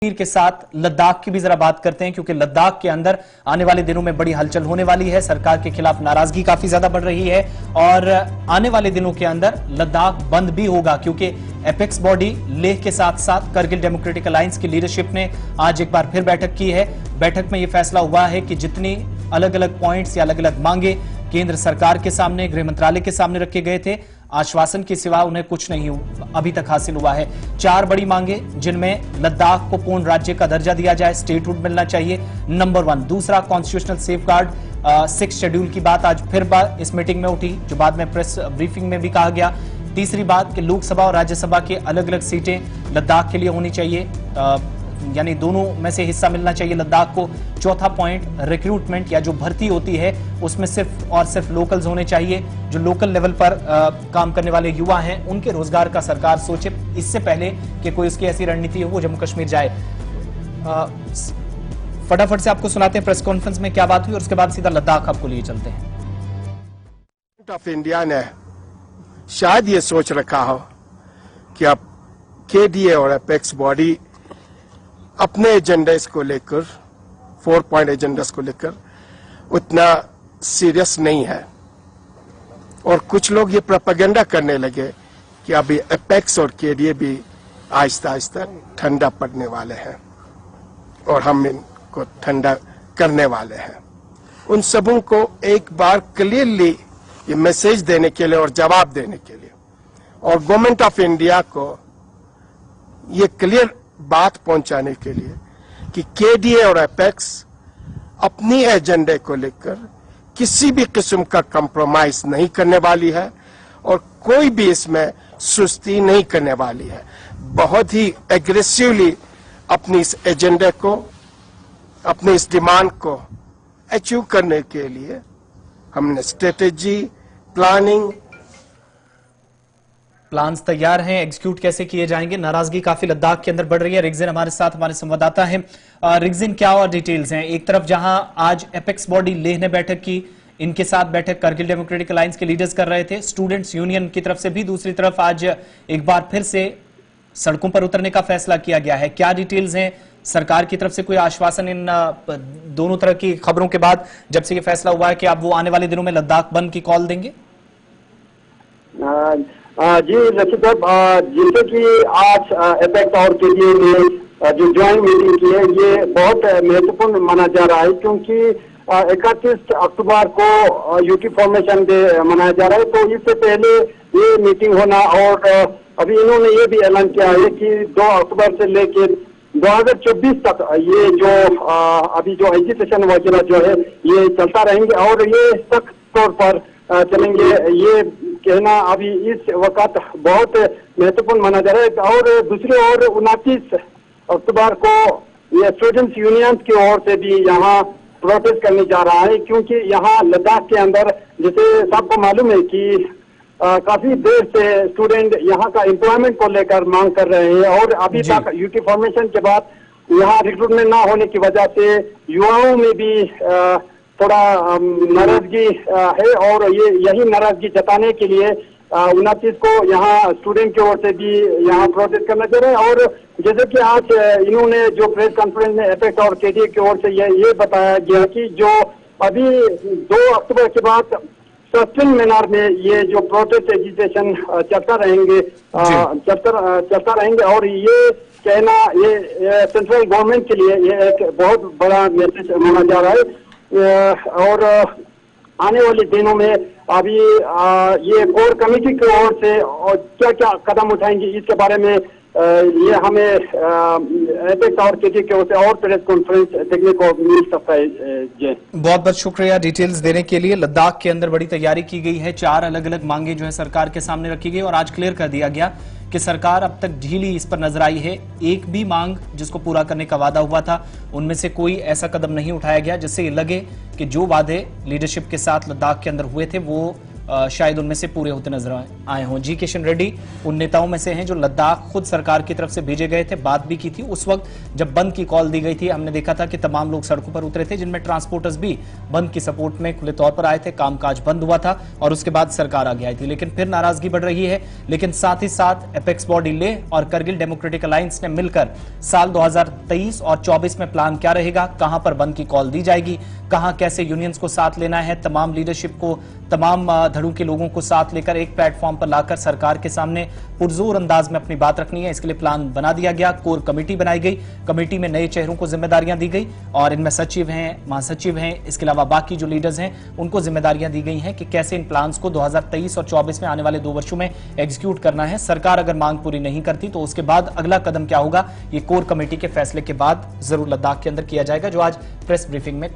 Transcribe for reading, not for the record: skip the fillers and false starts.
के साथ लद्दाख की भी जरा बात करते हैं, क्योंकि लद्दाख के अंदर आने वाले दिनों में बड़ी हलचल होने वाली है। सरकार के खिलाफ नाराजगी काफी ज्यादा बढ़ रही है और आने वाले दिनों के अंदर लद्दाख बंद भी होगा, क्योंकि एपेक्स बॉडी लेह के साथ साथ करगिल डेमोक्रेटिक अलायंस की लीडरशिप ने आज एक बार फिर बैठक की है। बैठक में यह फैसला हुआ है कि जितनी अलग अलग पॉइंट्स या अलग अलग मांगे केंद्र सरकार के सामने, गृह मंत्रालय के सामने रखे गए थे, आश्वासन के सिवा उन्हें कुछ नहीं अभी तक हासिल हुआ है। 4 बड़ी मांगे, जिनमें लद्दाख को पूर्ण राज्य का दर्जा दिया जाए, स्टेटहुड मिलना चाहिए, नंबर 1। दूसरा, कॉन्स्टिट्यूशनल सेफगार्ड 6 शेड्यूल की बात आज फिर इस मीटिंग में उठी, जो बाद में प्रेस ब्रीफिंग में भी कहा गया। तीसरी बात कि लोकसभा और राज्यसभा के अलग अलग सीटें लद्दाख के लिए होनी चाहिए, यानी दोनों में से हिस्सा मिलना चाहिए लद्दाख को। चौथा पॉइंट, रिक्रूटमेंट या जो भर्ती होती है उसमें सिर्फ और सिर्फ लोकल्स होने चाहिए। जो लोकल लेवल पर काम करने वाले युवा हैं उनके रोजगार का सरकार सोचे, इससे पहले कि कोई उसकी ऐसी रणनीति हो वो जम्मू कश्मीर जाए। फटाफट से आपको सुनाते हैं प्रेस कॉन्फ्रेंस में क्या बात हुई और उसके बाद सीधा लद्दाख आपको लिए चलते हैं। गवर्नमेंट ऑफ इंडिया ने शायद ये सोच रखा हो कि अब केडीए और एपेक्स बॉडी अपने एजेंडा को लेकर, 4 पॉइंट एजेंडा को लेकर उतना सीरियस नहीं है, और कुछ लोग ये प्रोपेगेंडा करने लगे कि अभी एपेक्स और केडीए भी आहिस्ता आहिस्ता ठंडा पड़ने वाले हैं और हम इनको ठंडा करने वाले हैं। उन सबों को एक बार क्लियरली ये मैसेज देने के लिए और जवाब देने के लिए, और गवर्नमेंट ऑफ इंडिया को ये क्लियर बात पहुंचाने के लिए कि केडीए और एपेक्स अपनी एजेंडे को लेकर किसी भी किस्म का कंप्रोमाइज नहीं करने वाली है और कोई भी इसमें सुस्ती नहीं करने वाली है। बहुत ही एग्रेसिवली अपनी इस एजेंडे को, अपनी इस डिमांड को अचीव करने के लिए हमने स्ट्रेटेजी, प्लान्स तैयार हैं, एग्जीक्यूट कैसे किए जाएंगे। नाराजगी काफी लद्दाख के अंदर बढ़ रही है। रिगजिन हमारे साथ, हमारे संवाददाता हैं। रिगजिन, क्या और डिटेल्स हैं? एक तरफ जहां आज एपेक्स बॉडी लेह ने बैठक की, इनके साथ बैठक करगिल डेमोक्रेटिक अलायंस के लीडर्स कर रहे थे, स्टूडेंट्स यूनियन की तरफ से भी। दूसरी तरफ आज एक बार फिर से सड़कों पर उतरने का फैसला किया गया है। क्या डिटेल्स हैं? सरकार की तरफ से कोई आश्वासन इन दोनों तरह की खबरों के बाद, जब से यह फैसला हुआ है कि आप वो आने वाले दिनों में लद्दाख बंद की कॉल देंगे? जी रशीद साहब, जैसे कि आज एपेक्स और केडीए ने जो ज्वाइंट मीटिंग की है, ये बहुत महत्वपूर्ण माना जा रहा है, क्योंकि 31 अक्टूबर को यूटी फॉर्मेशन डे मनाया जा रहा है। तो इससे पहले ये मीटिंग होना, और अभी इन्होंने ये भी ऐलान किया है कि 2 अक्टूबर से लेकर 2024 तक ये जो अभी जो एजुकेशन वगैरह जो है ये चलता रहेंगे, और ये सख्त तौर पर चलेंगे। ये कहना अभी इस वक्त बहुत महत्वपूर्ण माना जा रहा है। और दूसरी ओर 29 अक्टूबर को ये स्टूडेंट्स यूनियन की ओर से भी यहाँ प्रोटेस्ट करने जा रहा है, क्योंकि यहाँ लद्दाख के अंदर, जैसे सबको मालूम है कि काफी देर से स्टूडेंट यहाँ का एम्प्लॉयमेंट को लेकर मांग कर रहे हैं, और अभी तक यूटी फॉर्मेशन के बाद यहाँ रिक्रूटमेंट ना होने की वजह से युवाओं में भी थोड़ा नाराजगी है, और ये यही नाराजगी जताने के लिए 29 को यहाँ स्टूडेंट की ओर से भी यहाँ प्रोटेस्ट करना चाह रहे हैं। और जैसे कि आज इन्होंने जो प्रेस कॉन्फ्रेंस में एपेक्स और केडीए की ओर से ये बताया गया कि जो अभी 2 अक्टूबर के बाद सस्टेन मैनर में ये जो प्रोटेस्ट एजिटेशन चलता रहेंगे, और ये कहना ये सेंट्रल गवर्नमेंट के लिए ये एक बहुत बड़ा मैसेज माना जा रहा है। और आने वाले दिनों में अभी ये कोर कमेटी की ओर से और क्या क्या कदम उठाएंगे, इसके बारे में ये हमें एपेक्स और केडीए की ओर से और प्रेस कॉन्फ्रेंस देखने को मिल सकता है। जी, बहुत बहुत शुक्रिया डिटेल्स देने के लिए। लद्दाख के अंदर बड़ी तैयारी की गई है, 4 अलग अलग मांगे जो है सरकार के सामने रखी गई, और आज क्लियर कर दिया गया कि सरकार अब तक ढीली इस पर नजर आई है। एक भी मांग जिसको पूरा करने का वादा हुआ था, उनमें से कोई ऐसा कदम नहीं उठाया गया जिससे ये लगे कि जो वादे लीडरशिप के साथ लद्दाख के अंदर हुए थे वो शायद उनमें से पूरे होते नजर आए हों। जी किशन रेड्डी उन नेताओं में से हैं जो लद्दाख खुद सरकार की तरफ से भेजे गए थे, बात भी की थी उस वक्त जब बंद की कॉल दी गई थी। हमने देखा था कि तमाम लोग सड़कों पर उतरे थे, जिनमें ट्रांसपोर्टर्स भी बंद की सपोर्ट में खुले तौर पर आए थे। कामकाज बंद हुआ था और उसके बाद सरकार आगे आई थी, लेकिन फिर नाराजगी बढ़ रही है। लेकिन साथ ही साथ एपेक्स बॉडी लेह और करगिल डेमोक्रेटिक अलायंस ने मिलकर साल 2023 और 24 में प्लान क्या रहेगा, कहां पर बंद की कॉल दी जाएगी, कहां कैसे यूनियंस को साथ लेना है, तमाम लीडरशिप को, तमाम धड़ों के लोगों को साथ लेकर एक प्लेटफॉर्म पर लाकर सरकार के सामने पुरजोर अंदाज में अपनी बात रखनी है। इसके लिए प्लान बना दिया गया, कोर कमेटी बनाई गई, कमेटी में नए चेहरों को जिम्मेदारियां दी गई और इनमें सचिव हैं, महासचिव हैं, इसके अलावा बाकी जो लीडर्स हैं उनको जिम्मेदारियां दी गई हैं कि कैसे इन प्लान्स को 2023 और 24 में आने वाले 2 वर्षों में एग्जीक्यूट करना है। सरकार अगर मांग पूरी नहीं करती तो उसके बाद अगला कदम क्या होगा, ये कोर कमेटी के फैसले के बाद जरूर लद्दाख के अंदर किया जाएगा, जो आज प्रेस ब्रीफिंग में